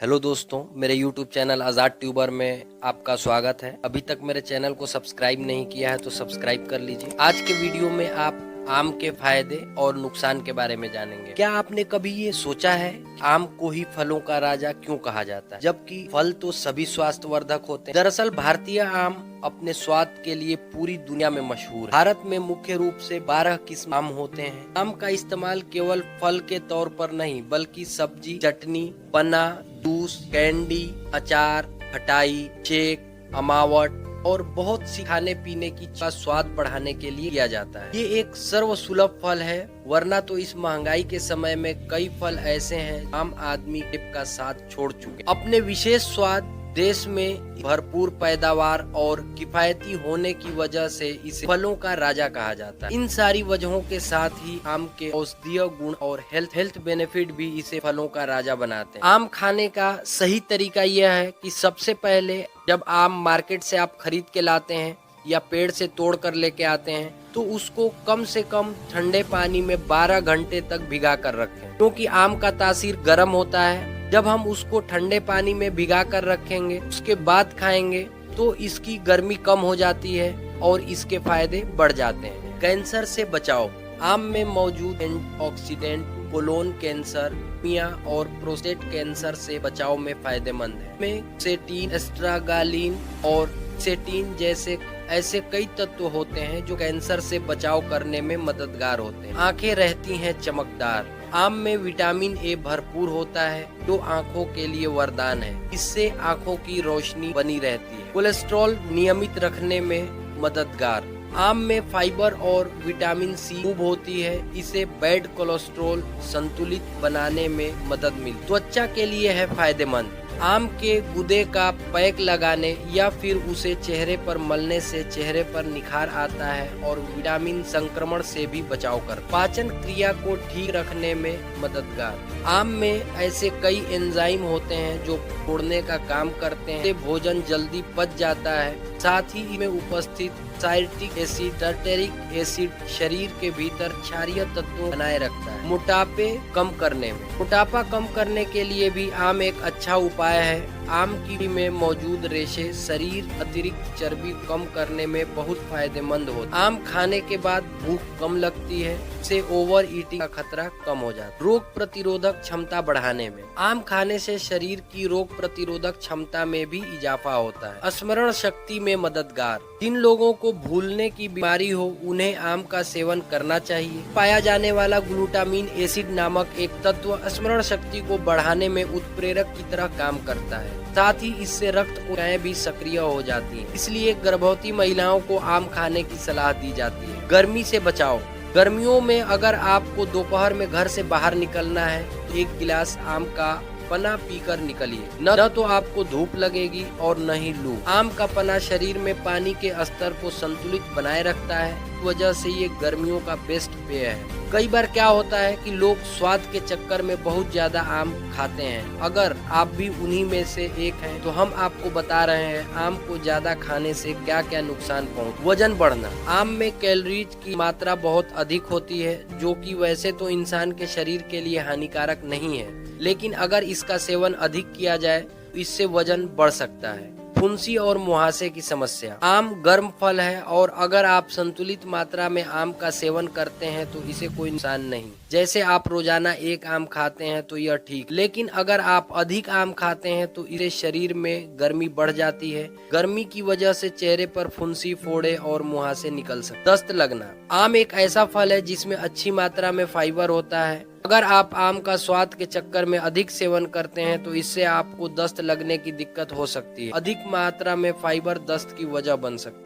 Hello दोस्तों, मेरे YouTube channel आज़ाद tuber में आपका स्वागत है। अभी तक मेरे चैनल को सब्सक्राइब नहीं किया है तो सब्सक्राइब कर लीजिए। आज के वीडियो में आप आम के फायदे और नुकसान के बारे में जानेंगे। क्या आपने कभी ये सोचा है आम को ही फलों का राजा क्यों कहा जाता है, जबकि फल तो सभी स्वास्थ्यवर्धक होते हैं। दरअसल भारतीय आम अपने स्वाद के लिए पूरी दुनिया में मशहूर है। भारत में मुख्य रूप से 12 किस्म आम होते हैं। आम का इस्तेमाल केवल फल के तौर पर नहीं बल्कि सब्जी, चटनी, पन्ना, जूस, कैंडी, अचार, खटाई, शेक, अमावट और बहुत सी खाने पीने की का स्वाद बढ़ाने के लिए किया जाता है। ये एक सर्वसुलभ फल है, वरना तो इस महंगाई के समय में कई फल ऐसे हैं आम आदमी टिप का साथ छोड़ चुके। अपने विशेष स्वाद, देश में भरपूर पैदावार और किफायती होने की वजह से इसे फलों का राजा कहा जाता है। इन सारी वजहों के साथ ही आम के औषधीय गुण और हेल्थ बेनिफिट भी इसे फलों का राजा बनाते हैं। आम खाने का सही तरीका यह है कि सबसे पहले जब आम मार्केट से आप खरीद के लाते हैं या पेड़ से तोड़ कर लेके आते हैं तो उसको कम से कम ठंडे पानी में 12 घंटे तक भिगा कर रखें, क्योंकि आम का तासीर गर्म होता है। जब हम उसको ठंडे पानी में भिगा कर रखेंगे उसके बाद खाएंगे तो इसकी गर्मी कम हो जाती है और इसके फायदे बढ़ जाते हैं। कैंसर से बचाव। आम में मौजूद एंटीऑक्सीडेंट कोलोन कैंसर, मिया और प्रोस्टेट कैंसर से बचाव में फायदेमंद है। में सेटीन, एस्ट्रागालिन और सेटीन जैसे ऐसे कई तत्व होते हैं जो कैंसर से बचाव करने में मददगार होते हैं। आंखें रहती हैं चमकदार। आम में विटामिन ए भरपूर होता है जो आंखों के लिए वरदान है। इससे आंखों की रोशनी बनी रहती है। कोलेस्ट्रॉल नियमित रखने में मददगार। आम में फाइबर और विटामिन सी खूब होती है। इसे बैड कोलेस्ट्रॉल संतुलित बनाने में मदद मिलती। त्वचा के लिए है फायदेमंद। आम के गूदे का पैक लगाने या फिर उसे चेहरे पर मलने से चेहरे पर निखार आता है और विटामिन संक्रमण से भी बचाव कर। पाचन क्रिया को ठीक रखने में मददगार। आम में ऐसे कई एंजाइम होते हैं जो फोड़ने का काम करते हैं, भोजन जल्दी पच जाता है। साथ ही इनमें उपस्थित साइट्रिक एसिड, टर्टेरिक एसिड शरीर के भीतर क्षारीय तत्वों बनाए रखता है। मोटापे कम करने में। मोटापा कम करने के लिए भी आम एक अच्छा उपाय है। आम की में मौजूद रेशे शरीर अतिरिक्त चर्बी कम करने में बहुत फायदेमंद होता है। आम खाने के बाद भूख कम लगती है, से ओवर ईटिंग का खतरा कम हो जाता है। रोग प्रतिरोधक क्षमता बढ़ाने में। आम खाने से शरीर की रोग प्रतिरोधक क्षमता में भी इजाफा होता है। स्मरण शक्ति में मददगार। जिन लोगों को भूलने की बीमारी हो उन्हें आम का सेवन करना चाहिए। पाया जाने वाला ग्लूटामिन एसिड नामक एक तत्व स्मरण शक्ति को बढ़ाने में उत्प्रेरक की तरह काम करता है। साथ ही इससे रक्त कोशिकाएं भी सक्रिय हो जाती हैं। इसलिए गर्भवती महिलाओं को आम खाने की सलाह दी जाती है। गर्मी से बचाव। गर्मियों में अगर आपको दोपहर में घर से बाहर निकलना है तो एक गिलास आम का पन्ना पीकर निकलिए। न तो आपको धूप लगेगी और न ही लू। आम का पन्ना शरीर में पानी के स्तर को संतुलित बनाए रखता है, वजह से ये गर्मियों का बेस्ट पेय है। कई बार क्या होता है कि लोग स्वाद के चक्कर में बहुत ज्यादा आम खाते हैं। अगर आप भी उन्हीं में से एक हैं तो हम आपको बता रहे हैं आम को ज्यादा खाने से क्या क्या नुकसान पहुंचे। वजन बढ़ना। आम में कैलोरीज की मात्रा बहुत अधिक होती है, जो कि वैसे तो इंसान के शरीर के लिए हानिकारक नहीं है, लेकिन अगर इसका सेवन अधिक किया जाए तो इससे वजन बढ़ सकता है। फुंसी और मुहासे की समस्या। आम गर्म फल है और अगर आप संतुलित मात्रा में आम का सेवन करते हैं तो इसे कोई नुकसान नहीं। जैसे आप रोजाना एक आम खाते हैं तो यह ठीक, लेकिन अगर आप अधिक आम खाते हैं तो इससे शरीर में गर्मी बढ़ जाती है। गर्मी की वजह से चेहरे पर फुंसी, फोड़े और मुहासे निकल सकते। दस्त लगना। आम एक ऐसा फल है जिसमें अच्छी मात्रा में फाइबर होता है। अगर आप आम का स्वाद के चक्कर में अधिक सेवन करते हैं तो इससे आपको दस्त लगने की दिक्कत हो सकती है। अधिक मात्रा में फाइबर दस्त की वजह बन सकती है।